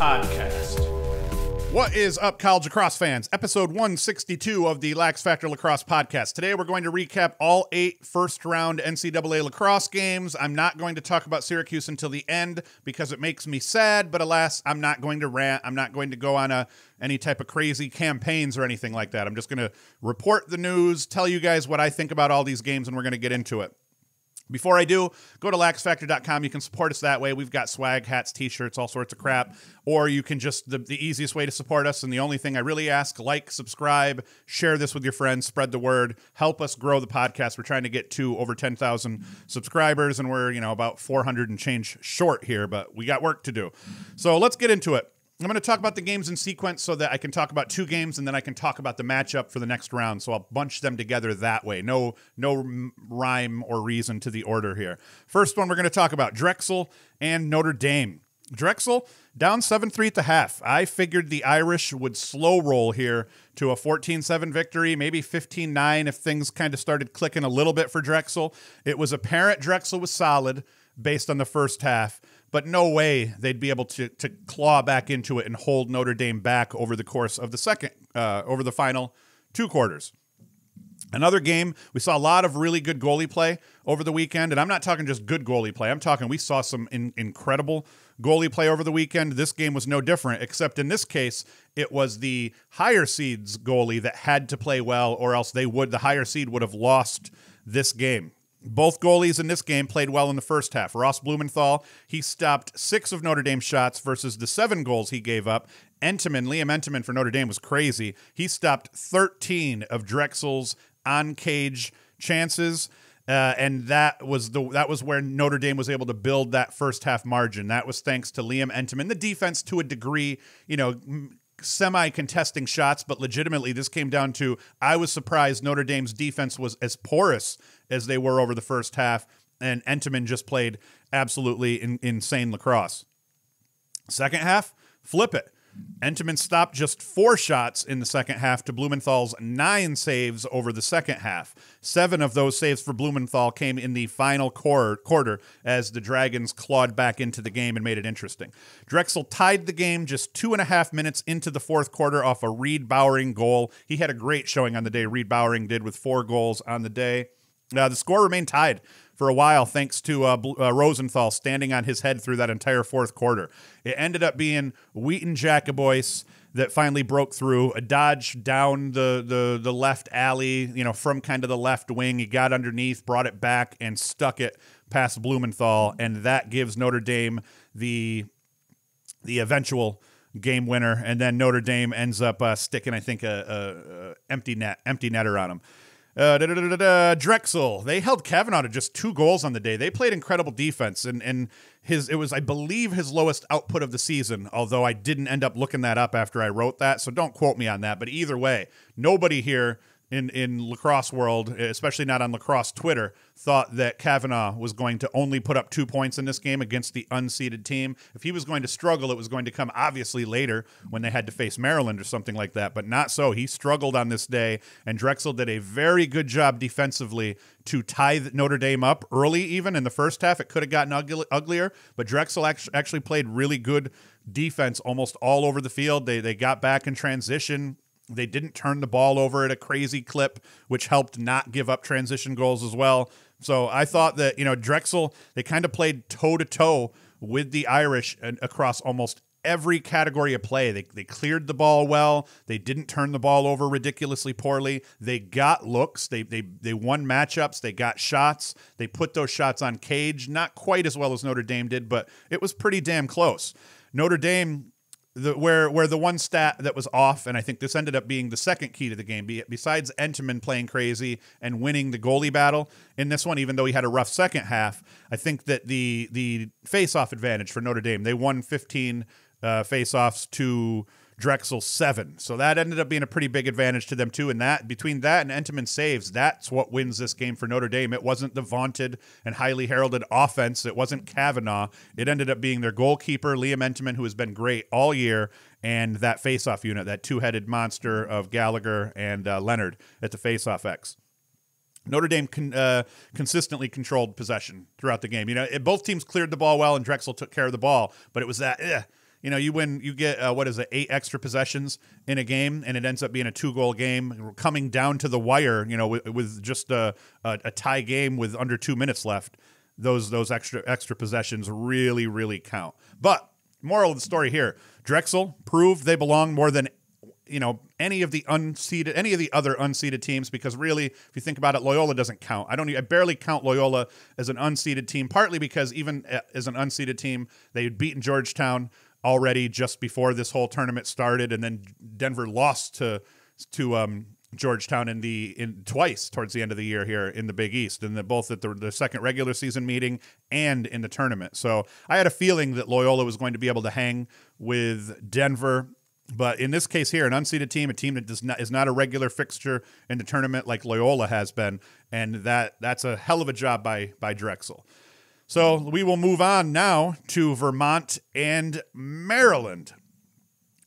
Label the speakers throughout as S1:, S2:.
S1: Podcast.
S2: What is up, college lacrosse fans? Episode 162 of the LaxFactor Lacrosse Podcast. Today we're going to recap all 8 first-round NCAA lacrosse games. I'm not going to talk about Syracuse until the end because it makes me sad, but alas, I'm not going to rant. I'm not going to go on any type of crazy campaigns or anything like that. I'm just going to report the news, tell you guys what I think about all these games, and we're going to get into it. Before I do, go to LaxFactor.com. You can support us that way. We've got swag, hats, t-shirts, all sorts of crap. Or you can just, the easiest way to support us, and the only thing I really ask, like, subscribe, share this with your friends, spread the word, help us grow the podcast. We're trying to get to over 10,000 subscribers, and we're, about 400 and change short here, but we got work to do. So let's get into it. I'm going to talk about the games in sequence so that I can talk about 2 games and then I can talk about the matchup for the next round. So I'll bunch them together that way. No rhyme or reason to the order here. First one we're going to talk about, Drexel and Notre Dame. Drexel down 7-3 at the half. I figured the Irish would slow roll here to a 14-7 victory, maybe 15-9 if things kind of started clicking a little bit for Drexel. It was apparent Drexel was solid based on the first half, but no way they'd be able to claw back into it and hold Notre Dame back over the course of the over the final 2 quarters. Another game, we saw a lot of really good goalie play over the weekend, and I'm not talking just good goalie play. I'm talking we saw some incredible goalie play over the weekend. This game was no different, except in this case, it was the higher seeds goalie that had to play well, or else the higher seed would have lost this game. Both goalies in this game played well in the first half. Ross Blumenthal, he stopped 6 of Notre Dame's shots versus the 7 goals he gave up. Liam Entenmann for Notre Dame was crazy. He stopped 13 of Drexel's on-cage chances, and that was where Notre Dame was able to build that first half margin. That was thanks to Liam Entenmann. The defense, to a degree, semi-contesting shots, but legitimately this came down to, I was surprised Notre Dame's defense was as porous as they were over the first half, and Entenmann just played absolutely insane lacrosse. Second half, flip it. Entenmann stopped just 4 shots in the second half to Blumenthal's 9 saves over the second half. 7 of those saves for Blumenthal came in the final quarter as the Dragons clawed back into the game and made it interesting. Drexel tied the game just 2.5 minutes into the fourth quarter off a Reed Bowering goal. He had a great showing on the day, Reed Bowering did, with 4 goals on the day. The score remained tied for a while thanks to Rosenthal standing on his head through that entire fourth quarter. It ended up being Wheaton Jacobois that finally broke through, a dodge down the left alley, from kind of the left wing. He got underneath, brought it back, and stuck it past Blumenthal, and that gives Notre Dame the eventual game winner, and then Notre Dame ends up sticking, I think, a empty netter on him. Drexel, they held Kavanaugh to just 2 goals on the day. They played incredible defense, and it was, I believe, his lowest output of the season, although I didn't end up looking that up after I wrote that, so don't quote me on that. But either way, nobody here in lacrosse world, especially not on lacrosse Twitter, thought that Kavanaugh was going to only put up 2 points in this game against the unseeded team. If he was going to struggle, it was going to come obviously later when they had to face Maryland or something like that, but not so. He struggled on this day, and Drexel did a very good job defensively to tie Notre Dame up early. Even in the first half, it could have gotten uglier, but Drexel actually played really good defense almost all over the field. They got back in transition. They didn't turn the ball over at a crazy clip, which helped not give up transition goals as well. So I thought that, Drexel, they kind of played toe-to-toe with the Irish across almost every category of play. They cleared the ball well. They didn't turn the ball over ridiculously poorly. They got looks. They won matchups. They got shots. They put those shots on cage. Not quite as well as Notre Dame did, but it was pretty damn close. Notre Dame, where the one stat that was off, and I think this ended up being the second key to the game, besides Entenmann playing crazy and winning the goalie battle in this one, even though he had a rough second half, I think that the face-off advantage for Notre Dame, they won 15 face-offs to Drexel 7. So that ended up being a pretty big advantage to them too. And that between that and Entenmann saves, that's what wins this game for Notre Dame. It wasn't the vaunted and highly heralded offense. It wasn't Kavanaugh. It ended up being their goalkeeper, Liam Entenmann, who has been great all year, and that face-off unit, that two-headed monster of Gallagher and Leonard at the face-off X. Notre Dame consistently controlled possession throughout the game. Both teams cleared the ball well, and Drexel took care of the ball, but it was that you get what is it, 8 extra possessions in a game, and it ends up being a 2-goal game coming down to the wire, with just a tie game with under 2 minutes left. Those extra possessions really, really count. But moral of the story here, Drexel proved they belong more than any of the other unseeded teams, because really, if you think about it, Loyola doesn't count. I barely count Loyola as an unseeded team, partly because even as an unseeded team, they had beaten Georgetown already just before this whole tournament started, and then Denver lost to Georgetown twice towards the end of the year here in the Big East, and both at the second regular season meeting and in the tournament. So I had a feeling that Loyola was going to be able to hang with Denver. But in this case here, an unseeded team, a team that is not a regular fixture in the tournament like Loyola has been, and that's a hell of a job by Drexel. So we will move on now to Vermont and Maryland.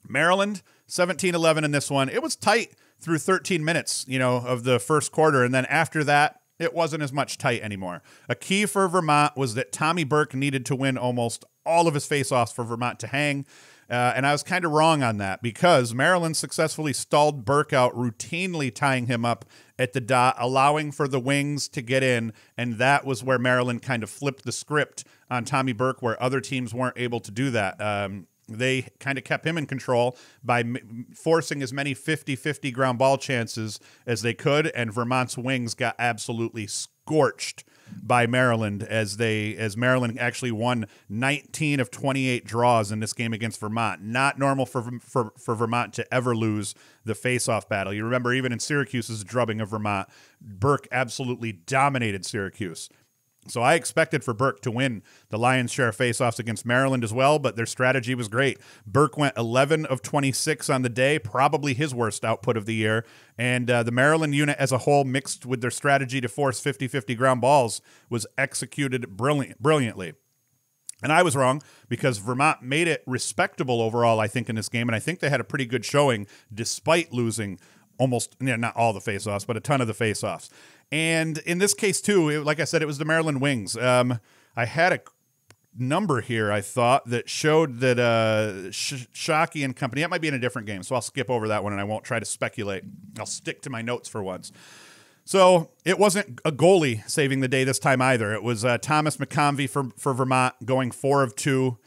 S2: Maryland, 17-11 in this one. It was tight through 13 minutes, of the first quarter, and then after that, it wasn't as much tight anymore. A key for Vermont was that Tommy Burke needed to win almost all of his faceoffs for Vermont to hang. And I was kind of wrong on that, because Maryland successfully stalled Burke out, routinely tying him up at the dot, allowing for the wings to get in. And that was where Maryland kind of flipped the script on Tommy Burke, where other teams weren't able to do that. They kind of kept him in control by forcing as many 50-50 ground ball chances as they could, and Vermont's wings got absolutely scorched by Maryland as Maryland actually won 19 of 28 draws in this game against Vermont. Not normal for Vermont to ever lose the faceoff battle. You remember even in Syracuse's drubbing of Vermont, Burke absolutely dominated Syracuse. So I expected for Burke to win the lion's share of faceoffs against Maryland as well, but their strategy was great. Burke went 11 of 26 on the day, probably his worst output of the year. And the Maryland unit as a whole, mixed with their strategy to force 50-50 ground balls, was executed brilliantly. And I was wrong, because Vermont made it respectable overall, I think, in this game. And I think they had a pretty good showing despite losing almost, not all the faceoffs, but a ton of the faceoffs. And in this case, too, like I said, it was the Maryland Wings. I had a number here, I thought, that showed that Shockey and company, that might be in a different game, so I'll skip over that one and I won't try to speculate. I'll stick to my notes for once. So it wasn't a goalie saving the day this time either. It was Thomas McConvey for Vermont going 4-2,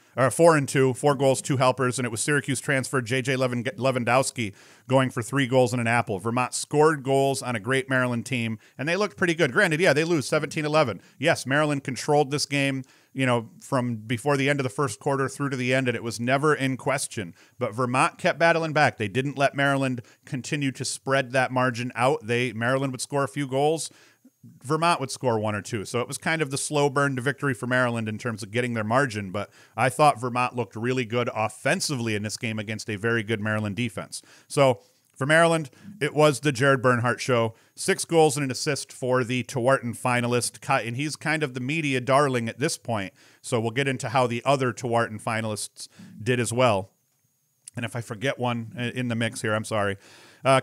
S2: 4 goals, 2 helpers, and it was Syracuse transfer J.J. Lewandowski going for 3 goals and an apple. Vermont scored goals on a great Maryland team, and they looked pretty good. Granted, yeah, they lose 17-11. Yes, Maryland controlled this game, from before the end of the first quarter through to the end, and it was never in question. But Vermont kept battling back. They didn't let Maryland continue to spread that margin out. Maryland would score a few goals. Vermont would score 1 or 2. So it was kind of the slow burn to victory for Maryland in terms of getting their margin. But I thought Vermont looked really good offensively in this game against a very good Maryland defense. So for Maryland, it was the Jared Bernhardt show. 6 goals and an assist for the Tewaaraton finalist. And he's kind of the media darling at this point. So we'll get into how the other Tewaaraton finalists did as well. And if I forget one in the mix here, I'm sorry.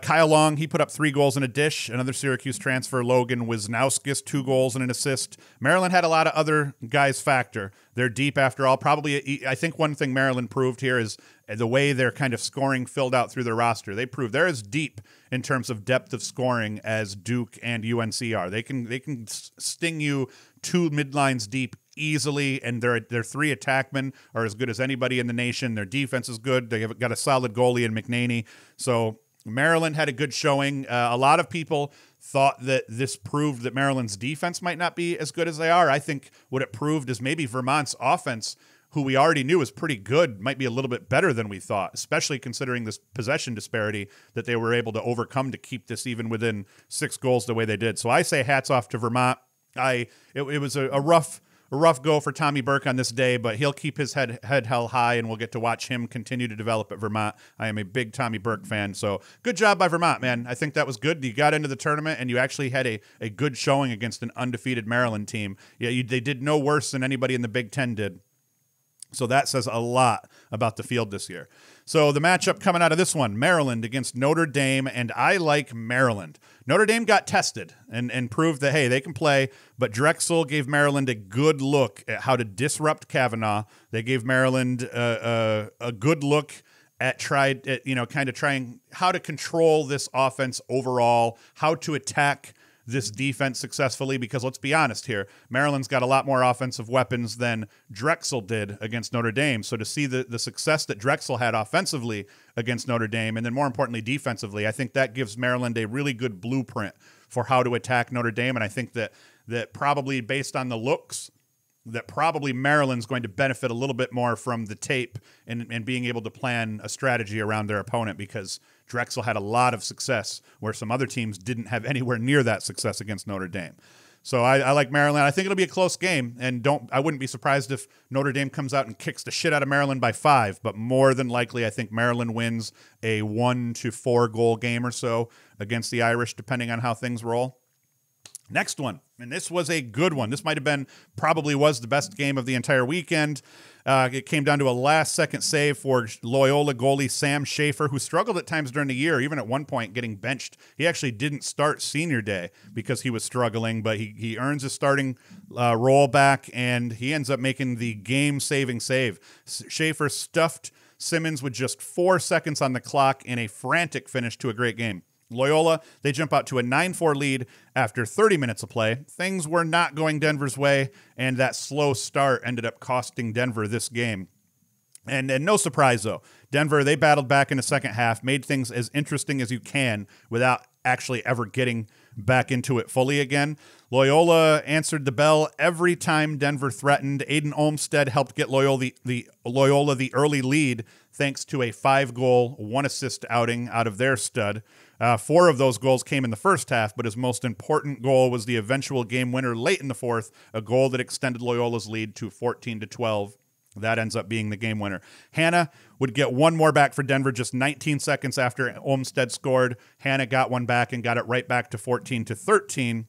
S2: Kyle Long, he put up 3 goals and a dish. Another Syracuse transfer, Logan Wisnauskas, 2 goals and an assist. Maryland had a lot of other guys factor. They're deep after all. Probably, I think one thing Maryland proved here is the way they're kind of scoring filled out through their roster. They proved they're as deep in terms of depth of scoring as Duke and UNC are. They can sting you 2 midlines deep easily, and their 3 attackmen are as good as anybody in the nation. Their defense is good. They have got a solid goalie in McNaney. So Maryland had a good showing. A lot of people thought that this proved that Maryland's defense might not be as good as they are. I think what it proved is maybe Vermont's offense, who we already knew was pretty good, might be a little bit better than we thought, especially considering this possession disparity that they were able to overcome to keep this even within 6 goals the way they did. So I say hats off to Vermont. It was a rough go for Tommy Burke on this day, but he'll keep his head held high, and we'll get to watch him continue to develop at Vermont. I am a big Tommy Burke fan, so good job by Vermont, man. I think that was good. You got into the tournament, and you actually had a good showing against an undefeated Maryland team. Yeah, they did no worse than anybody in the Big Ten did. So that says a lot about the field this year. So the matchup coming out of this one, Maryland against Notre Dame, and I like Maryland. Notre Dame got tested and proved that, hey, they can play, but Drexel gave Maryland a good look at how to disrupt Kavanaugh. They gave Maryland a good look at trying how to control this offense overall, how to attack this defense successfully, because let's be honest here, Maryland's got a lot more offensive weapons than Drexel did against Notre Dame. So to see the success that Drexel had offensively against Notre Dame, and then more importantly defensively, I think that gives Maryland a really good blueprint for how to attack Notre Dame. And I think that probably based on the looks, that probably Maryland's going to benefit a little bit more from the tape and being able to plan a strategy around their opponent, because Drexel had a lot of success where some other teams didn't have anywhere near that success against Notre Dame. So I like Maryland. I think it'll be a close game, and I wouldn't be surprised if Notre Dame comes out and kicks the shit out of Maryland by 5, but more than likely I think Maryland wins a 1 to 4 goal game or so against the Irish, depending on how things roll. Next one, and this was a good one. This might have been, probably was the best game of the entire weekend. It came down to a last-second save for Loyola goalie Sam Shafer, who struggled at times during the year, even at one point getting benched. He actually didn't start senior day because he was struggling, but he earns a starting role back, and he ends up making the game-saving save. Shafer stuffed Simmons with just 4 seconds on the clock in a frantic finish to a great game. Loyola, they jump out to a 9-4 lead after 30 minutes of play. Things were not going Denver's way, and that slow start ended up costing Denver this game. And no surprise, though. Denver, they battled back in the second half, made things as interesting as you can without actually ever getting back into it fully again. Loyola answered the bell every time Denver threatened. Aiden Olmstead helped get Loyola the early lead thanks to a 5-goal, 1-assist outing out of their stud. 4 of those goals came in the first half, but his most important goal was the eventual game winner late in the fourth, a goal that extended Loyola's lead to 14-12. That ends up being the game winner. Hannah would get one more back for Denver just 19 seconds after Olmstead scored. Hannah got one back and got it right back to 14-13.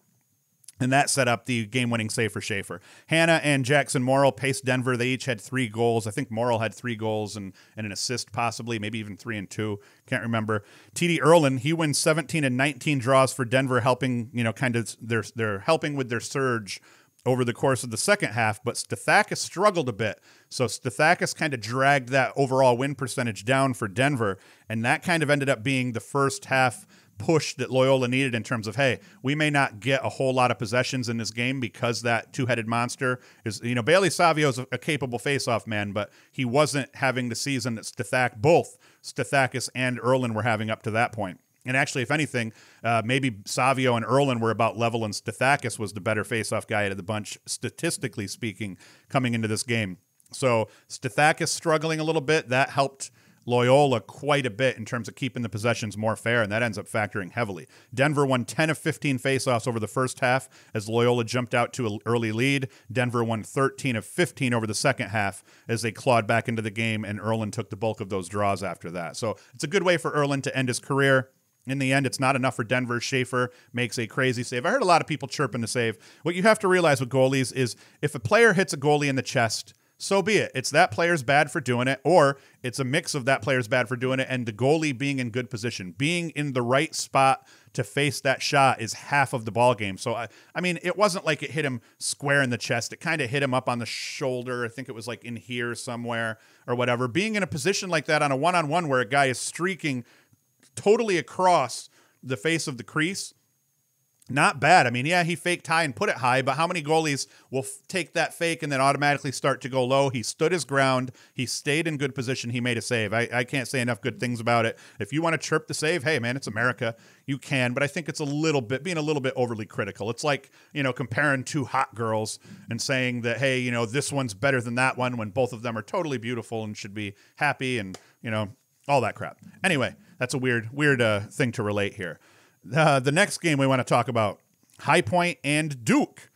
S2: And that set up the game-winning save for Shafer. Hannah and Jackson Morrill paced Denver. They each had 3 goals. I think Morrill had 3 goals and an assist, possibly, maybe even 3 and 2. Can't remember. T.D. Erlin, he wins 17 and 19 draws for Denver, helping, they're helping with their surge over the course of the second half, but Stathakis struggled a bit. So Stathakis kind of dragged that overall win percentage down for Denver, and that kind of ended up being the first half push that Loyola needed in terms of, hey, we may not get a whole lot of possessions in this game because that two-headed monster is, Bailey Savio is a capable face-off man, but he wasn't having the season that both Stathakis and Erlin were having up to that point. And actually, if anything, maybe Savio and Erlin were about level, and Stathakis was the better face-off guy out of the bunch, statistically speaking, coming into this game. So Stathakis struggling a little bit, that helped Loyola quite a bit in terms of keeping the possessions more fair, and that ends up factoring heavily. Denver won 10 of 15 faceoffs over the first half as Loyola jumped out to an early lead. Denver won 13 of 15 over the second half as they clawed back into the game, and Erlin took the bulk of those draws after that. So it's a good way for Erlin to end his career. In the end, it's not enough for Denver. Shafer makes a crazy save. I heard a lot of people chirping the save. What you have to realize with goalies is if a player hits a goalie in the chest, so be it. It's that player's bad for doing it, or it's a mix of that player's bad for doing it and the goalie being in good position. Being in the right spot to face that shot is half of the ball game. So, I mean, it wasn't like it hit him square in the chest. It kind of hit him up on the shoulder. I think it was like in here somewhere or whatever. Being in a position like that on a one-on-one where a guy is streaking totally across the face of the crease, not bad. I mean, yeah, he faked high and put it high, but how many goalies will take that fake and then automatically start to go low? He stood his ground. He stayed in good position. He made a save. I can't say enough good things about it. If you want to chirp the save, hey, man, it's America. You can, but I think it's being a little bit overly critical. It's like, comparing 2 hot girls and saying that, hey, this one's better than that one when both of them are totally beautiful and should be happy and, all that crap. Anyway, that's a weird thing to relate here. The next game we want to talk about, High Point and Duke.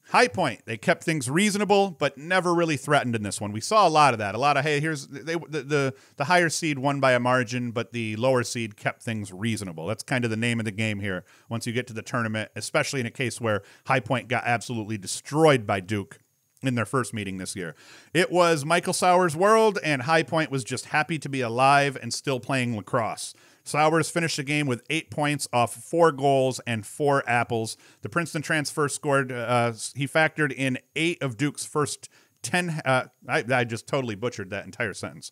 S2: High Point, they kept things reasonable, but never really threatened in this one. We saw a lot of that. A lot of, hey, here's the higher seed won by a margin, but the lower seed kept things reasonable. That's kind of the name of the game here once you get to the tournament, especially in a case where High Point got absolutely destroyed by Duke in their first meeting this year. It was Michael Sowers' world, and High Point was just happy to be alive and still playing lacrosse. Sowers finished the game with 8 points off 4 goals and 4 apples. The Princeton transfer scored, he factored in 8 of Duke's first 10. I just totally butchered that entire sentence.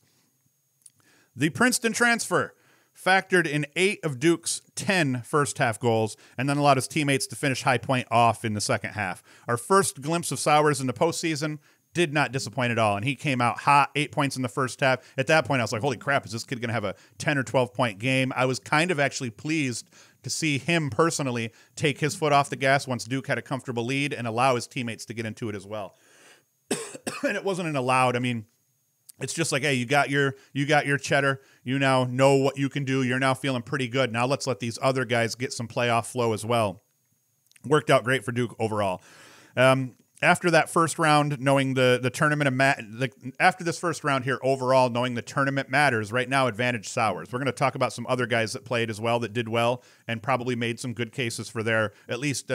S2: The Princeton transfer factored in 8 of Duke's 10 first half goals, and then allowed his teammates to finish High Point off in the second half. Our first glimpse of Sowers in the postseason did not disappoint at all, and he came out hot, 8 points in the first half. At that point, I was like, holy crap, is this kid going to have a 10 or 12-point game? I was kind of actually pleased to see him personally take his foot off the gas once Duke had a comfortable lead and allow his teammates to get into it as well. And it wasn't an allowed, I mean, it's just like, hey, you got your cheddar. You now know what you can do. You're now feeling pretty good. Now let's let these other guys get some playoff flow as well. Worked out great for Duke overall. After that first round, knowing the tournament, after this first round here overall, knowing the tournament matters, right now advantage Sowers. We're going to talk about some other guys that played as well that did well and probably made some good cases for their, at least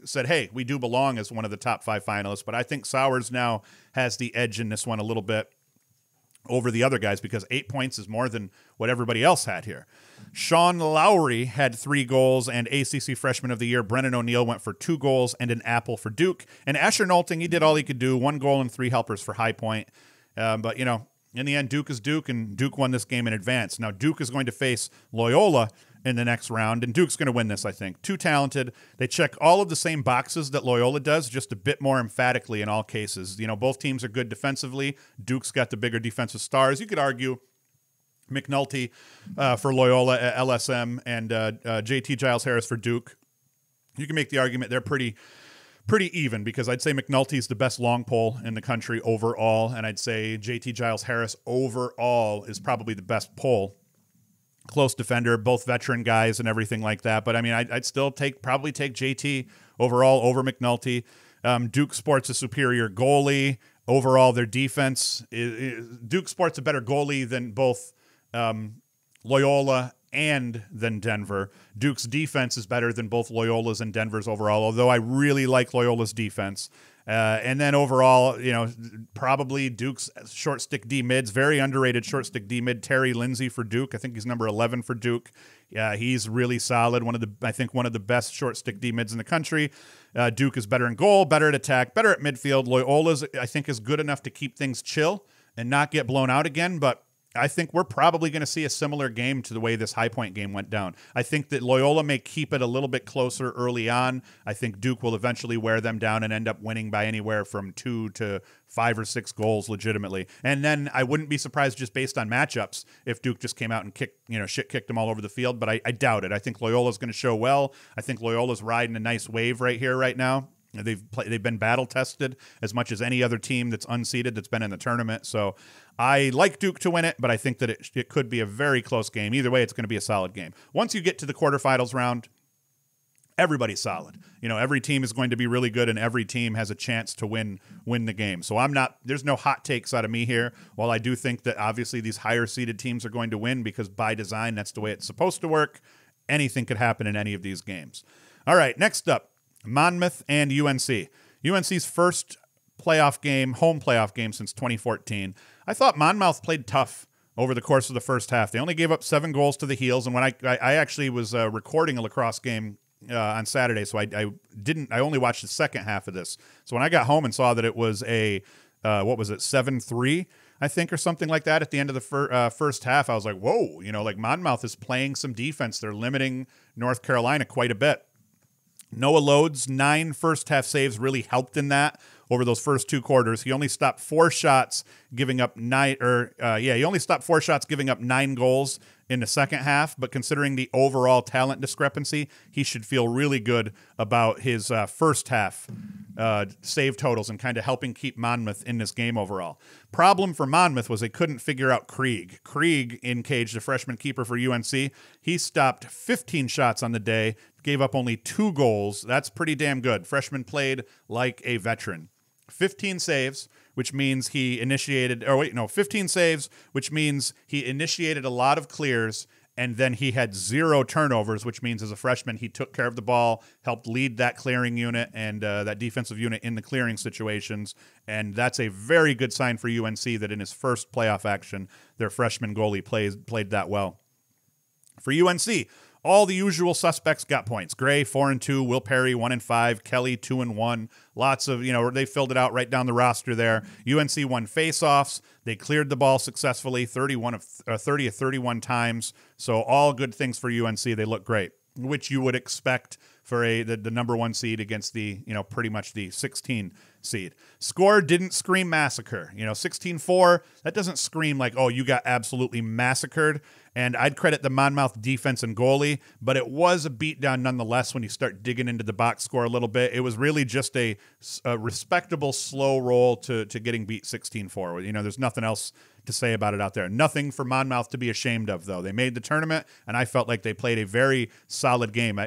S2: said, hey, we do belong as one of the top 5 finalists. But I think Sowers now has the edge in this one a little bit over the other guys because 8 points is more than what everybody else had here. Sean Lowry had 3 goals, and ACC Freshman of the Year Brennan O'Neill went for 2 goals and an apple for Duke. And Asher Nolting, he did all he could do, 1 goal and 3 helpers for High Point. But, you know, in the end, Duke is Duke, and Duke won this game in advance. Now, Duke is going to face Loyola in the next round, and Duke's going to win this, I think. Too talented. They check all of the same boxes that Loyola does, just a bit more emphatically in all cases. You know, both teams are good defensively. Duke's got the bigger defensive stars. You could argue McNulty for Loyola at LSM and JT Giles Harris for Duke. You can make the argument they're pretty even because I'd say McNulty's the best long pole in the country overall, and I'd say JT Giles Harris overall is probably the best pole. Close defender, both veteran guys and everything like that. But I mean, I'd still probably take JT overall over McNulty. Duke sports a superior goalie. Overall, their defense, Duke sports a better goalie than both Loyola and than Denver. Duke's defense is better than both Loyola's and Denver's overall, although I really like Loyola's defense. And then overall, you know, probably Duke's short stick D mids, very underrated short stick D mid, Terry Lindsay for Duke. I think he's number 11 for Duke. Yeah, he's really solid. I think one of the best short stick D mids in the country. Duke is better in goal, better at attack, better at midfield. Loyola's, I think, is good enough to keep things chill and not get blown out again, but I think we're probably going to see a similar game to the way this High Point game went down. I think that Loyola may keep it a little bit closer early on. I think Duke will eventually wear them down and end up winning by anywhere from 2 to 5 or 6 goals legitimately. And then I wouldn't be surprised just based on matchups if Duke just came out and kicked them all over the field, but I doubt it. I think Loyola's going to show well. I think Loyola's riding a nice wave right here, right now. They've been battle tested as much as any other team that's unseeded that's been in the tournament. So I like Duke to win it, but I think that it could be a very close game. Either way, it's going to be a solid game. Once you get to the quarterfinals round, everybody's solid. You know, every team is going to be really good, and every team has a chance to win the game. So there's no hot takes out of me here. While I do think that obviously these higher seeded teams are going to win because by design, that's the way it's supposed to work. Anything could happen in any of these games. All right, next up. Monmouth and UNC. UNC's first home playoff game since 2014. I thought Monmouth played tough over the course of the first half. They only gave up 7 goals to the Heels, and when I actually was recording a lacrosse game on Saturday, so I only watched the second half of this. So when I got home and saw that it was a 7-3, I think, or something like that at the end of the first half, I was like, whoa, like Monmouth is playing some defense. They're limiting North Carolina quite a bit. Noah Lode's 9 first-half saves really helped in that over those first 2 quarters. He only stopped 4 shots, giving up 9 goals in the second half. But considering the overall talent discrepancy, he should feel really good about his first half save totals and kind of helping keep Monmouth in this game overall. Problem for Monmouth was they couldn't figure out Krieg. Krieg, in cage, the freshman keeper for UNC, he stopped 15 shots on the day, gave up only 2 goals. That's pretty damn good. Freshman played like a veteran. 15 saves, which means he initiated, 15 saves, which means he initiated a lot of clears And then he had 0 turnovers, which means as a freshman, he took care of the ball, helped lead that clearing unit and that defensive unit in the clearing situations. And that's a very good sign for UNC that in his first playoff action, their freshman goalie played that well. For UNC, all the usual suspects got points. Gray, 4-2. Will Perry, 1-5. Kelly, 2-1. Lots of, they filled it out right down the roster there. UNC won faceoffs. They cleared the ball successfully, 30 of 31 times. So all good things for UNC. They look great, which you would expect for the number 1 seed against the, pretty much the 16 seed. Score didn't scream massacre. 16-4, that doesn't scream like, oh, you got absolutely massacred. And I'd credit the Monmouth defense and goalie, but it was a beatdown nonetheless when you start digging into the box score a little bit. It was really just a respectable slow roll to getting beat 16-4. There's nothing else to say about it out there. Nothing for Monmouth to be ashamed of, though. They made the tournament, and I felt like they played a very solid game.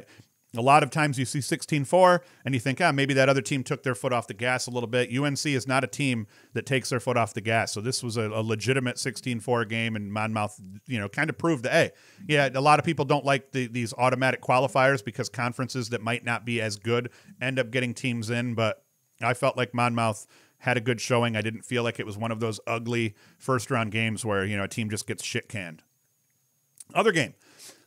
S2: A lot of times you see 16-4 and you think, maybe that other team took their foot off the gas a little bit. UNC is not a team that takes their foot off the gas. So this was a legitimate 16-4 game, and Monmouth, kind of proved that, hey, yeah, a lot of people don't like these automatic qualifiers because conferences that might not be as good end up getting teams in. But I felt like Monmouth had a good showing. I didn't feel like it was one of those ugly first-round games where, a team just gets shit-canned. Other game,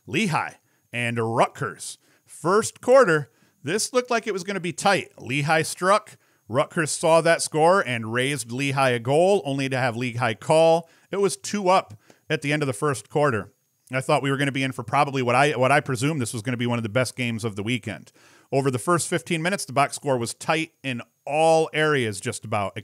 S2: Lehigh and Rutgers. First quarter, this looked like it was going to be tight. Lehigh struck. Rutgers saw that score and raised Lehigh a goal, only to have Lehigh call. It was 2-up at the end of the first quarter. I thought we were going to be in for probably what I presume this was going to be one of the best games of the weekend. Over the first 15 minutes, the box score was tight in all areas just about,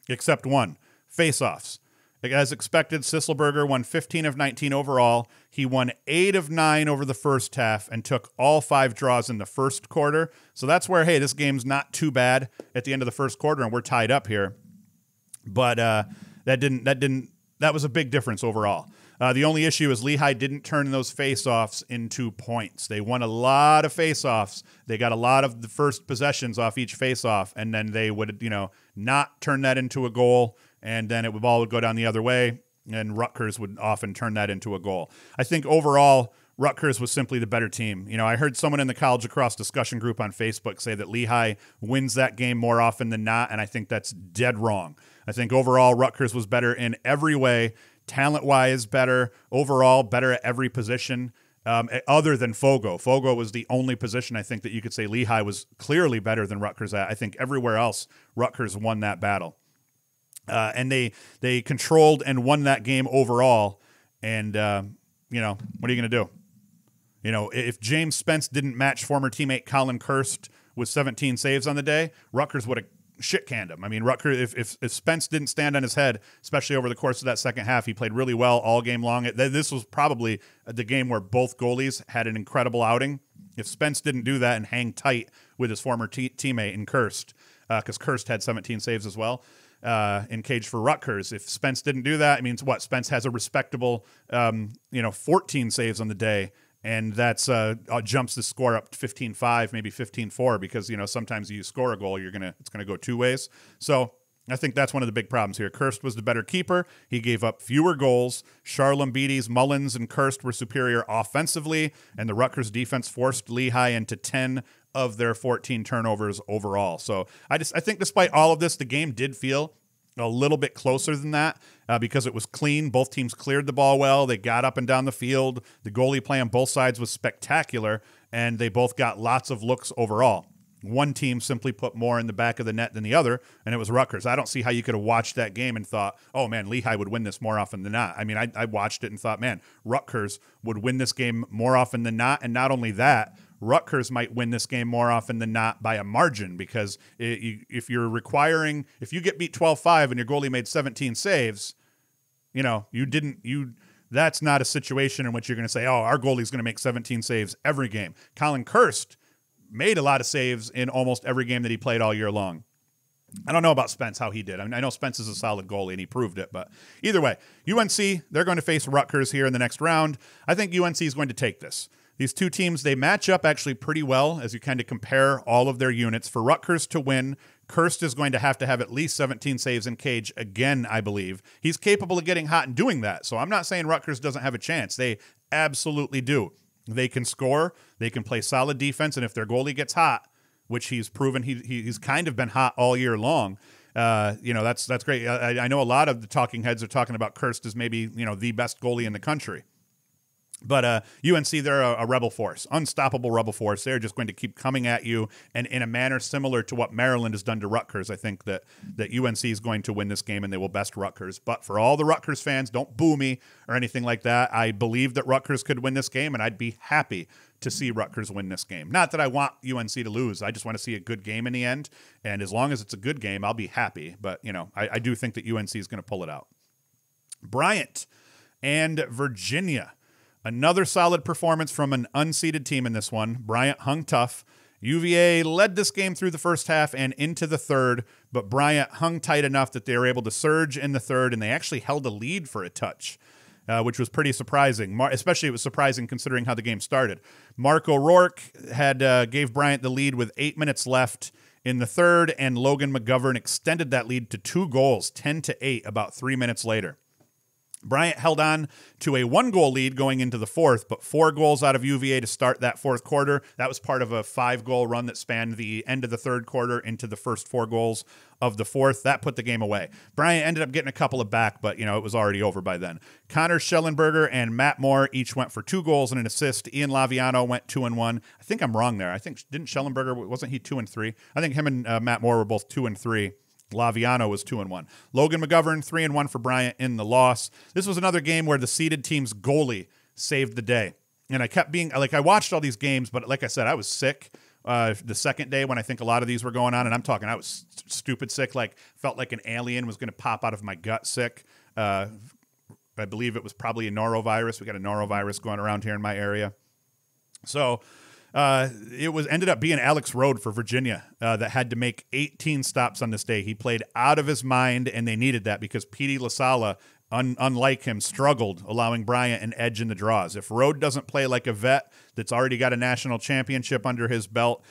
S2: except one, face-offs. As expected, Sisselberger won 15 of 19 overall. He won 8 of 9 over the first half and took all 5 draws in the first quarter. So that's where, hey, this game's not too bad at the end of the first quarter, and we're tied up here. But that was a big difference overall. The only issue is Lehigh didn't turn those face-offs into points. They won a lot of face-offs. They got a lot of the first possessions off each face-off, and then they would, not turn that into a goal, and then it would all go down the other way, and Rutgers would often turn that into a goal. I think overall, Rutgers was simply the better team. I heard someone in the college lacrosse discussion group on Facebook say that Lehigh wins that game more often than not, and I think that's dead wrong. I think overall, Rutgers was better in every way. Talent-wise, better. Overall, better at every position other than Fogo. Fogo was the only position I think that you could say Lehigh was clearly better than Rutgers at. I think everywhere else, Rutgers won that battle. And they controlled and won that game overall. And, what are you going to do? If James Spence didn't match former teammate Colin Kirst with 17 saves on the day, Rutgers would have shit-canned him. I mean, Rutgers, if Spence didn't stand on his head, especially over the course of that second half, he played really well all game long. This was probably the game where both goalies had an incredible outing. If Spence didn't do that and hang tight with his former teammate in Kirst, because Kirst had 17 saves as well, in cage for Rutgers. If Spence didn't do that, it means what? Spence has a respectable, 14 saves on the day, and that's jumps the score up 15-5, maybe 15-4, because sometimes you score a goal, it's gonna go two ways. So I think that's one of the big problems here. Kirst was the better keeper. He gave up fewer goals. Charlambides, Mullins, and Kirst were superior offensively, and the Rutgers defense forced Lehigh into 10 of their 14 turnovers overall. So I think despite all of this, the game did feel a little bit closer than that because it was clean. Both teams cleared the ball well. They got up and down the field. The goalie play on both sides was spectacular, and they both got lots of looks overall. One team simply put more in the back of the net than the other, and it was Rutgers. I don't see how you could have watched that game and thought, oh, man, Lehigh would win this more often than not. I mean, I watched it and thought, man, Rutgers would win this game more often than not, and not only that, Rutgers might win this game more often than not by a margin, because if you get beat 12-5 and your goalie made 17 saves, that's not a situation in which you're going to say, oh, our goalie's going to make 17 saves every game. Colin Kirst made a lot of saves in almost every game that he played all year long. I don't know about Spence, how he did. I mean, I know Spence is a solid goalie, and he proved it. But either way, UNC, they're going to face Rutgers here in the next round. I think UNC is going to take this. These two teams, they match up actually pretty well as you kind of compare all of their units. For Rutgers to win, Kirst is going to have at least 17 saves in cage again, I believe. He's capable of getting hot and doing that, so I'm not saying Rutgers doesn't have a chance. They absolutely do. They can score, they can play solid defense, and if their goalie gets hot, which he's proven he's kind of been hot all year long, that's great. I know a lot of the talking heads are talking about Kirst as maybe, the best goalie in the country. But UNC, they're a rebel force, unstoppable rebel force. They're just going to keep coming at you, and in a manner similar to what Maryland has done to Rutgers. I think that UNC is going to win this game, and they will best Rutgers. But for all the Rutgers fans, don't boo me or anything like that. I believe that Rutgers could win this game, and I'd be happy to see Rutgers win this game. Not that I want UNC to lose. I just want to see a good game in the end, and as long as it's a good game, I'll be happy. But, I do think that UNC is going to pull it out. Bryant and Virginia. Another solid performance from an unseeded team in this one. Bryant hung tough. UVA led this game through the first half and into the third, but Bryant hung tight enough that they were able to surge in the third, and they actually held a lead for a touch, which was pretty surprising. Especially it was surprising considering how the game started. Mark O'Rourke gave Bryant the lead with 8 minutes left in the third, and Logan McGovern extended that lead to 2 goals, 10-8, about 3 minutes later. Bryant held on to a 1-goal lead going into the fourth, but 4 goals out of UVA to start that fourth quarter. That was part of a 5-goal run that spanned the end of the third quarter into the first 4 goals of the fourth. That put the game away. Bryant ended up getting a couple of back, but, it was already over by then. Connor Schellenberger and Matt Moore each went for 2 goals and an assist. Ian Laviano went 2-1. I think I'm wrong there. I think, didn't Schellenberger, wasn't he 2-3? I think him and Matt Moore were both 2-3. Laviano was 2-1. Logan McGovern 3-1 for Bryant in the loss. This was another game where the seeded team's goalie saved the day. And I kept being I watched all these games, but like I said, I was sick the second day when I think a lot of these were going on. And I'm talking, I was stupid sick, felt like an alien was going to pop out of my gut sick. I believe it was probably a norovirus. We got a norovirus going around here in my area. So it ended up being Alex Rode for Virginia that had to make 18 stops on this day. He played out of his mind, and they needed that because Petey LaSala, unlike him, struggled, allowing Bryant an edge in the draws. If Rode doesn't play like a vet that's already got a national championship under his belt,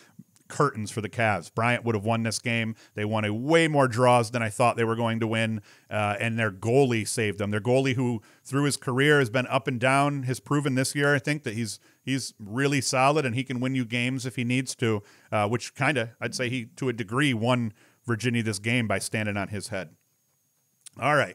S2: curtains for the Cavs. Bryant would have won this game. They won a way more draws than I thought they were going to win, and their goalie saved them. Their goalie, who through his career has been up and down, has proven this year, I think, that he's really solid and he can win you games if he needs to, which I'd say he, to a degree, won Virginia this game by standing on his head. All right.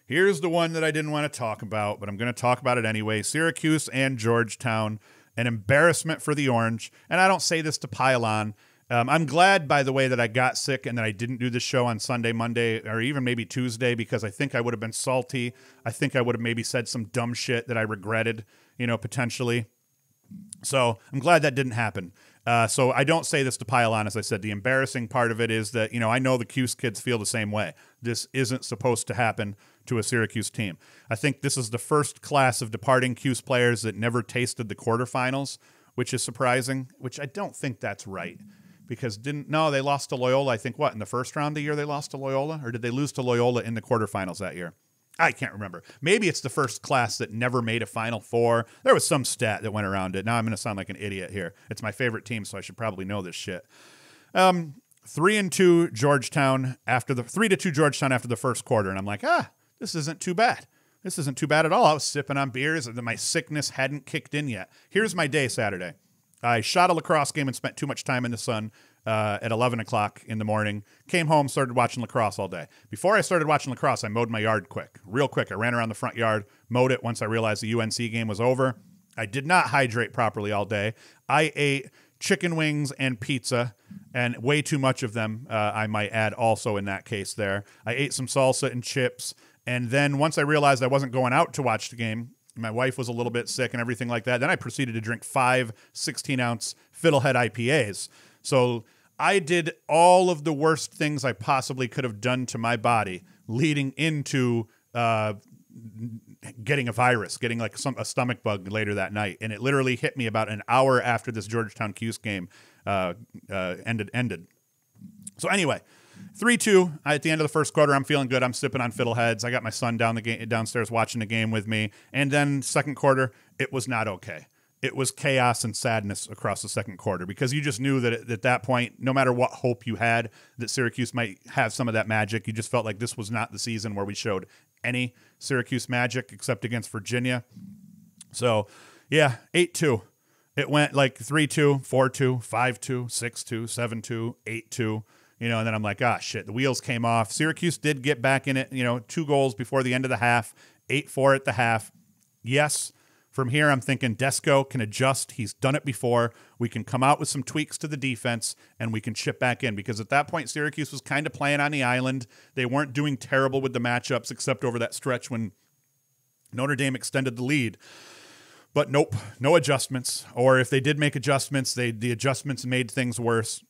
S2: Here's the one that I didn't want to talk about, but I'm going to talk about it anyway. Syracuse and Georgetown. An embarrassment for the Orange. And I don't say this to pile on. I'm glad, by the way, that I got sick and that I didn't do this show on Sunday, Monday, or even maybe Tuesday, because I think I would have been salty. I think I would have maybe said some dumb shit that I regretted, potentially. So I'm glad that didn't happen. So I don't say this to pile on. As I said, the embarrassing part of it is that, I know the Cuse kids feel the same way. This isn't supposed to happen to a Syracuse team. I think this is the first class of departing Cuse players that never tasted the quarterfinals, which is surprising, which I don't think that's right. Because they lost to Loyola, I think, in the first round of the year they lost to Loyola? Or did they lose to Loyola in the quarterfinals that year? I can't remember. Maybe it's the first class that never made a Final Four. There was some stat that went around it. Now I'm going to sound like an idiot here. It's my favorite team, so I should probably know this shit. 3-2 Georgetown 3-2 Georgetown after the first quarter, and I'm like, this isn't too bad. This isn't too bad at all. I was sipping on beers, and my sickness hadn't kicked in yet. Here's my day Saturday. I shot a lacrosse game and spent too much time in the sun at 11 o'clock in the morning. Came home, started watching lacrosse all day. Before I started watching lacrosse, I mowed my yard real quick. I ran around the front yard, mowed it once I realized the UNC game was over. I did not hydrate properly all day. I ate chicken wings and pizza, and way too much of them, I might add also in that case there. I ate some salsa and chips, and then once I realized I wasn't going out to watch the game, my wife was a little bit sick and everything like that, then I proceeded to drink 5 16-ounce Fiddlehead IPAs. So I did all of the worst things I possibly could have done to my body leading into getting a virus, getting like a stomach bug later that night. And it literally hit me about an hour after this Georgetown Cuse game ended. So anyway, 3-2 at the end of the first quarter. I'm feeling good. I'm sipping on Fiddleheads. I got my son downstairs watching the game with me. And then second quarter, it was not okay. It was chaos and sadness across the second quarter because you just knew that at that point, no matter what hope you had that Syracuse might have some of that magic, you just felt like this was not the season where we showed any Syracuse magic except against Virginia. So, yeah, 8-2. It went like 3-2, 4-2, 5-2, 6-2, 7-2, 8-2. And then I'm like, shit, the wheels came off. Syracuse did get back in it, 2 goals before the end of the half, 8-4 at the half. Yes, from here I'm thinking Desko can adjust. He's done it before. We can come out with some tweaks to the defense, and we can chip back in. Because at that point, Syracuse was kind of playing on the island. They weren't doing terrible with the matchups, except over that stretch when Notre Dame extended the lead. But nope, no adjustments. Or if they did make adjustments, the adjustments made things worse.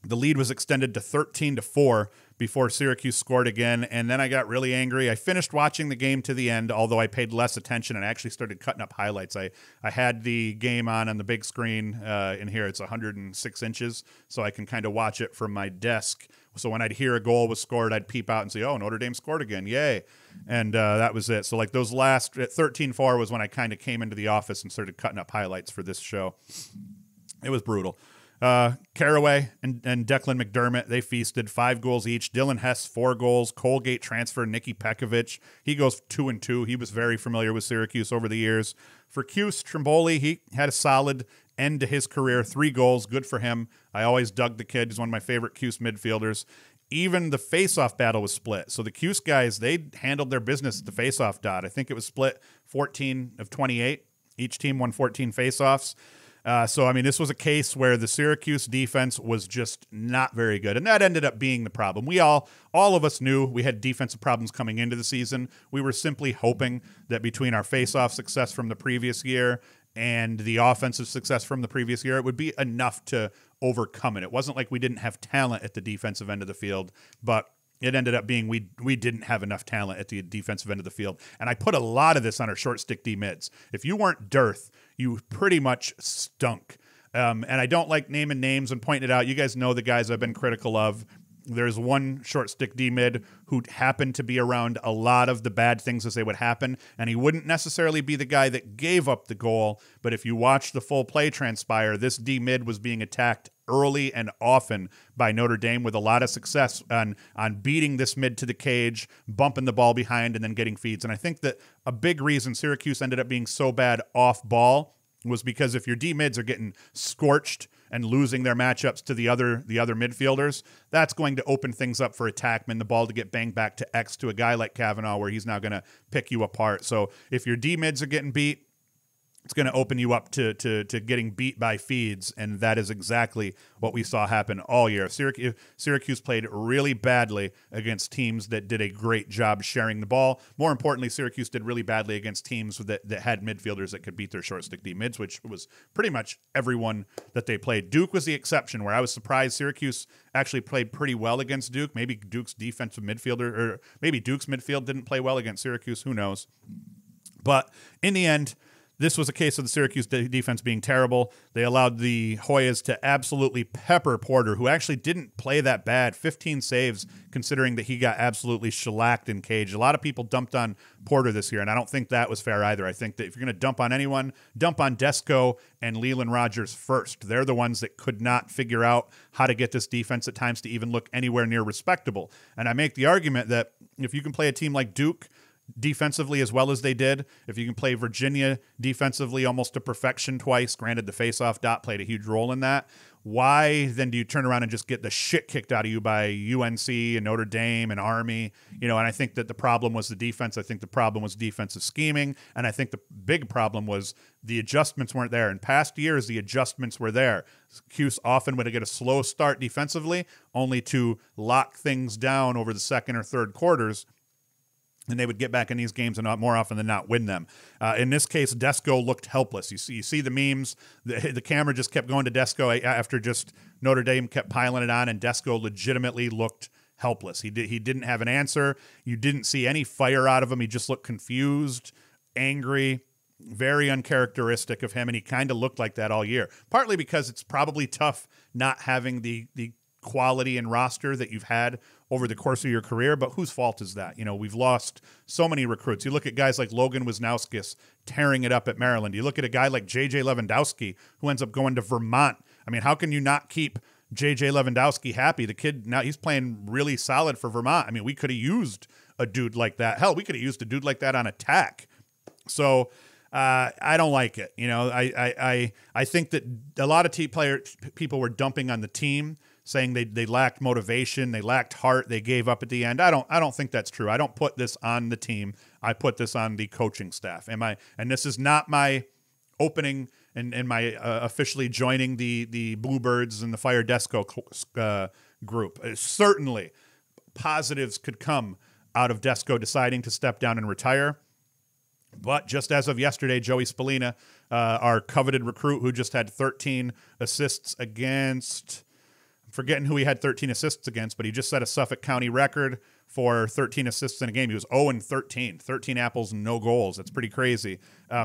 S2: The lead was extended to 13-4 before Syracuse scored again, and then I got really angry. I finished watching the game to the end, although I paid less attention and actually started cutting up highlights. I had the game on the big screen in here. It's 106 inches, so I can kind of watch it from my desk. So when I'd hear a goal was scored, I'd peep out and say, oh, Notre Dame scored again, yay. And that was it. So like those last, at 13-4 was when I kind of came into the office and started cutting up highlights for this show. It was brutal. Caraway and Declan McDermott, they feasted 5 goals each. Dylan Hess, 4 goals. Colgate transfer, Nicky Pekovic. He goes 2-2. He was very familiar with Syracuse over the years. For Cuse, Trimboli, he had a solid end to his career. 3 goals. Good for him. I always dug the kid. He's one of my favorite Cuse midfielders. Even the face-off battle was split. So the Cuse guys, they handled their business at the face-off dot. I think it was split 14 of 28. Each team won 14 face-offs. So, I mean, this was a case where the Syracuse defense was just not very good, and that ended up being the problem. We all of us knew we had defensive problems coming into the season. We were simply hoping that between our face-off success from the previous year and the offensive success from the previous year, it would be enough to overcome it. It wasn't like we didn't have talent at the defensive end of the field, but it ended up being we didn't have enough talent at the defensive end of the field. And I put a lot of this on our short stick D mids. If you weren't Dearth, you pretty much stunk. And I don't like naming names and pointing it out. You guys know the guys I've been critical of. There's one short stick D mid who happened to be around a lot of the bad things as they would happen, and he wouldn't necessarily be the guy that gave up the goal, but if you watch the full play transpire, this D mid was being attacked early and often by Notre Dame with a lot of success on beating this mid to the cage, bumping the ball behind, and then getting feeds. And I think that a big reason Syracuse ended up being so bad off ball was because if your D mids are getting scorched and losing their matchups to the other midfielders, that's going to open things up for attackmen, the ball to get banged back to X to a guy like Kavanaugh where he's now going to pick you apart. So if your D mids are getting beat, it's going to open you up to getting beat by feeds, and that is exactly what we saw happen all year. Syracuse played really badly against teams that did a great job sharing the ball. More importantly, Syracuse did really badly against teams that had midfielders that could beat their short stick D mids, which was pretty much everyone that they played. Duke was the exception, where I was surprised Syracuse actually played pretty well against Duke. Maybe Duke's defensive midfielder, or maybe Duke's midfield didn't play well against Syracuse. Who knows? But in the end, this was a case of the Syracuse defense being terrible. They allowed the Hoyas to absolutely pepper Porter, who actually didn't play that bad. 15 saves, considering that he got absolutely shellacked in cage. A lot of people dumped on Porter this year, and I don't think that was fair either. I think that if you're going to dump on anyone, dump on Desko and Leland Rogers first. They're the ones that could not figure out how to get this defense at times to even look anywhere near respectable. And I make the argument that if you can play a team like Duke defensively as well as they did, if you can play Virginia defensively almost to perfection twice, granted the face-off dot played a huge role in that, why then do you turn around and just get the shit kicked out of you by UNC and Notre Dame and Army? And I think that the problem was the defense. I think the problem was defensive scheming, and I think the big problem was the adjustments weren't there. In past years, the adjustments were there. Cuse often would get a slow start defensively, only to lock things down over the second or third quarters, and they would get back in these games and not more often than not win them. In this case, Desko looked helpless. You see the memes. The camera just kept going to Desko after just Notre Dame kept piling it on, and Desko legitimately looked helpless. He didn't have an answer. You didn't see any fire out of him. He just looked confused, angry, very uncharacteristic of him, and he kind of looked like that all year. Partly because it's probably tough not having the quality and roster that you've had over the course of your career, but whose fault is that? We've lost so many recruits. You look at guys like Logan Wisnauskas tearing it up at Maryland. You look at a guy like J.J. Lewandowski who ends up going to Vermont. I mean, how can you not keep J.J. Lewandowski happy? The kid, now he's playing really solid for Vermont. I mean, we could have used a dude like that. Hell, we could have used a dude like that on attack. So I don't like it. I think that a lot of people were dumping on the team, saying they lacked motivation, they lacked heart, they gave up at the end. I don't think that's true. I don't put this on the team. I put this on the coaching staff. And this is not my opening and my officially joining the Bluebirds and the Fire Desco group. Certainly, positives could come out of Desco deciding to step down and retire. But just as of yesterday, Joey Spallina, our coveted recruit who just had 13 assists against, I'm forgetting who he had 13 assists against, but he just set a Suffolk County record for 13 assists in a game. He was 0-13, 13 apples and no goals. That's pretty crazy.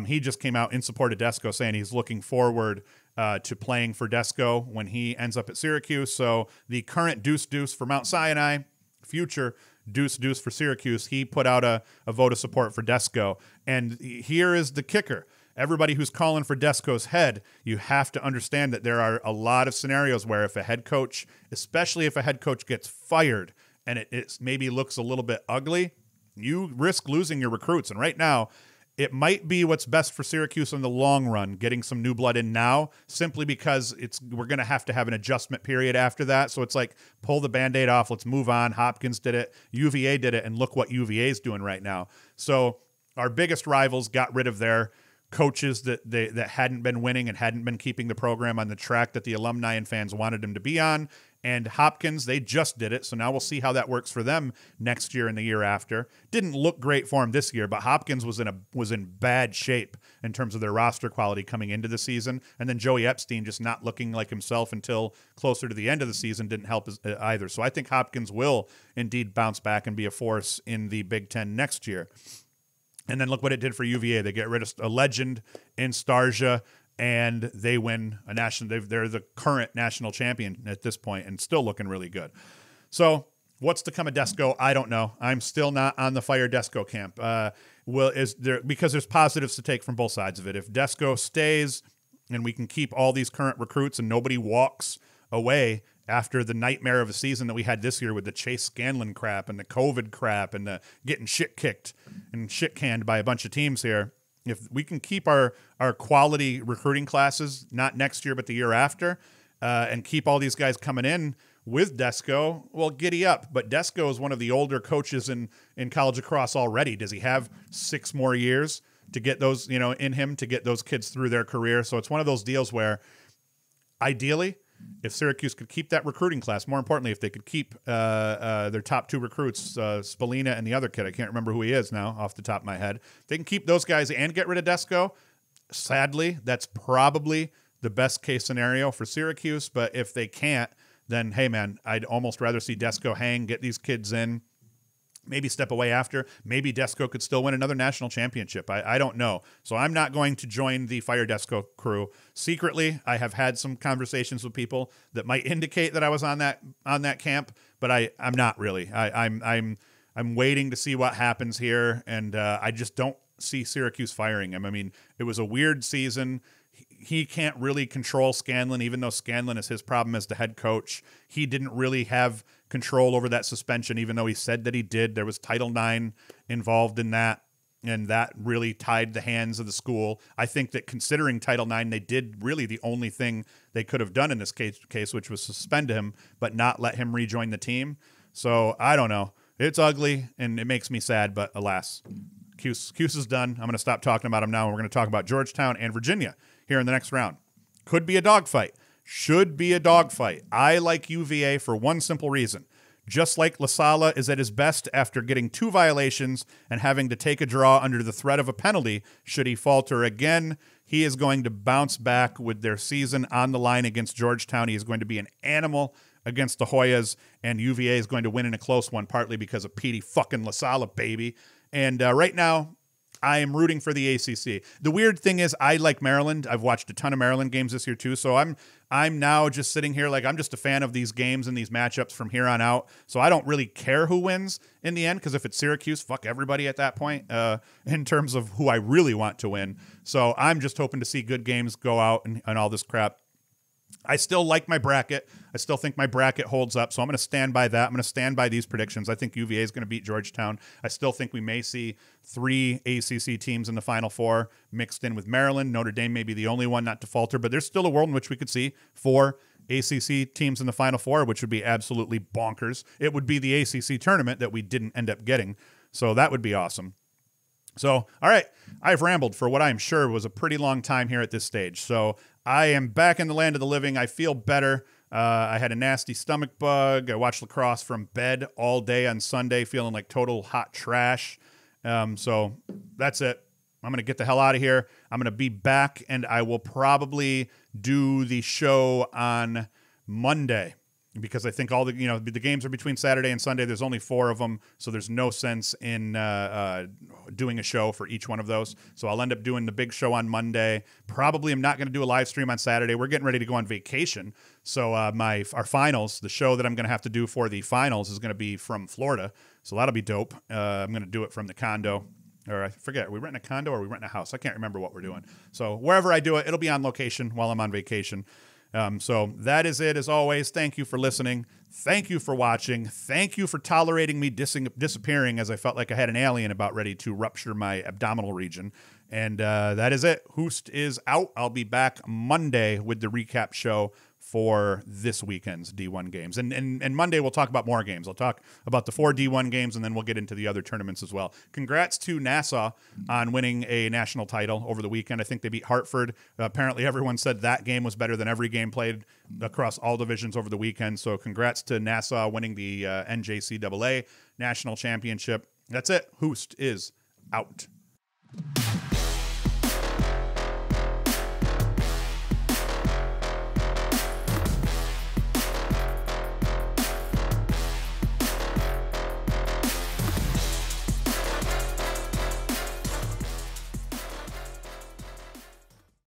S2: He just came out in support of Desco, saying he's looking forward to playing for Desco when he ends up at Syracuse. So the current deuce for Mount Sinai, future deuce for Syracuse, he put out a vote of support for Desco. And here is the kicker. Everybody who's calling for Desco's head, you have to understand that there are a lot of scenarios where if a head coach, especially if a head coach gets fired and it maybe looks a little bit ugly, you risk losing your recruits. And right now, it might be what's best for Syracuse in the long run, getting some new blood in now, simply because we're going to have an adjustment period after that. So it's like, pull the Band-Aid off. Let's move on. Hopkins did it. UVA did it. And look what UVA is doing right now. So our biggest rivals got rid of their coaches that hadn't been winning and hadn't been keeping the program on the track that the alumni and fans wanted them to be on. And Hopkins, they just did it. So now we'll see how that works for them next year and the year after. Didn't look great for him this year, but Hopkins was in bad shape in terms of their roster quality coming into the season. And then Joey Epstein just not looking like himself until closer to the end of the season didn't help either. So I think Hopkins will indeed bounce back and be a force in the Big Ten next year. And then look what it did for UVA. They get rid of a legend in Starsia, and they win a national. They're the current national champion at this point, and still looking really good. So what's to come of Desco? I don't know. I'm still not on the Fire Desco camp. Because there's positives to take from both sides of it. If Desco stays, and we can keep all these current recruits, and nobody walks away after the nightmare of a season that we had this year with the Chase Scanlon crap and the COVID crap and the getting shit kicked and shit canned by a bunch of teams here. If we can keep our quality recruiting classes, not next year, but the year after, and keep all these guys coming in with Desco, well, giddy up. But Desco is one of the older coaches in college lacrosse already. Does he have 6 more years to get those, in him to get those kids through their career? So it's one of those deals where ideally, if Syracuse could keep that recruiting class, more importantly, if they could keep their top 2 recruits, Spallina and the other kid, I can't remember who he is now off the top of my head. If they can keep those guys and get rid of Desco, sadly, that's probably the best case scenario for Syracuse. But if they can't, then, hey, man, I'd almost rather see Desco hang, get these kids in, maybe step away after. Maybe Desco could still win another national championship. I don't know. So I'm not going to join the Fire Desco crew. Secretly, I have had some conversations with people that might indicate that I was on that camp, but I'm not really. I'm waiting to see what happens here, and I just don't see Syracuse firing him. I mean, it was a weird season. He can't really control Scanlon, even though Scanlon is his problem as the head coach. He didn't really have control over that suspension, even though he said that he did. There was Title IX involved in that, and that really tied the hands of the school. I think that considering Title IX, they did really the only thing they could have done in this case, which was suspend him, but not let him rejoin the team. So I don't know. It's ugly, and it makes me sad, but alas, Cuse is done. I'm going to stop talking about him now, and we're going to talk about Georgetown and Virginia here in the next round. Could be a dogfight. Should be a dogfight. I like UVA for one simple reason. Just like LaSala is at his best after getting 2 violations and having to take a draw under the threat of a penalty, should he falter again, he is going to bounce back with their season on the line against Georgetown. He is going to be an animal against the Hoyas, and UVA is going to win in a close one, partly because of Petey fucking LaSala, baby. And right now, I am rooting for the ACC. The weird thing is I like Maryland. I've watched a ton of Maryland games this year too. So I'm now just sitting here like I'm just a fan of these games and these matchups from here on out. So I don't really care who wins in the end, because if it's Syracuse, fuck everybody at that point in terms of who I really want to win. So I'm just hoping to see good games go out and all this crap. I still like my bracket. I still think my bracket holds up, so I'm going to stand by that. I'm going to stand by these predictions. I think UVA is going to beat Georgetown. I still think we may see 3 ACC teams in the Final Four mixed in with Maryland. Notre Dame may be the only one not to falter, but there's still a world in which we could see 4 ACC teams in the Final Four, which would be absolutely bonkers. It would be the ACC tournament that we didn't end up getting, so that would be awesome. So, all right, I've rambled for what I'm sure was a pretty long time here at this stage. So I am back in the land of the living. I feel better. I had a nasty stomach bug. I watched lacrosse from bed all day on Sunday, feeling like total hot trash. So that's it. I'm going to get the hell out of here. I'm going to be back, and I will probably do the show on Monday, because I think all the the games are between Saturday and Sunday. There's only 4 of them, so there's no sense in doing a show for each one of those. So I'll end up doing the big show on Monday. Probably I'm not going to do a live stream on Saturday. We're getting ready to go on vacation. So our finals, the show that I'm going to have to do for the finals is going to be from Florida. So that'll be dope. I'm going to do it from the condo. Or I forget, are we renting a condo or are we renting a house? I can't remember what we're doing. So wherever I do it, it'll be on location while I'm on vacation. So that is it. As always, thank you for listening. Thank you for watching. Thank you for tolerating me disappearing, as I felt like I had an alien about ready to rupture my abdominal region. And that is it. Hoost is out. I'll be back Monday with the recap show for this weekend's D1 games. And Monday we'll talk about more games. I'll talk about the 4 D1 games, and then we'll get into the other tournaments as well. Congrats to Nassau on winning a national title over the weekend. I think they beat Hartford. Apparently everyone said that game was better than every game played across all divisions over the weekend. So congrats to Nassau winning the NJCAA national championship. That's it. Hoost is out.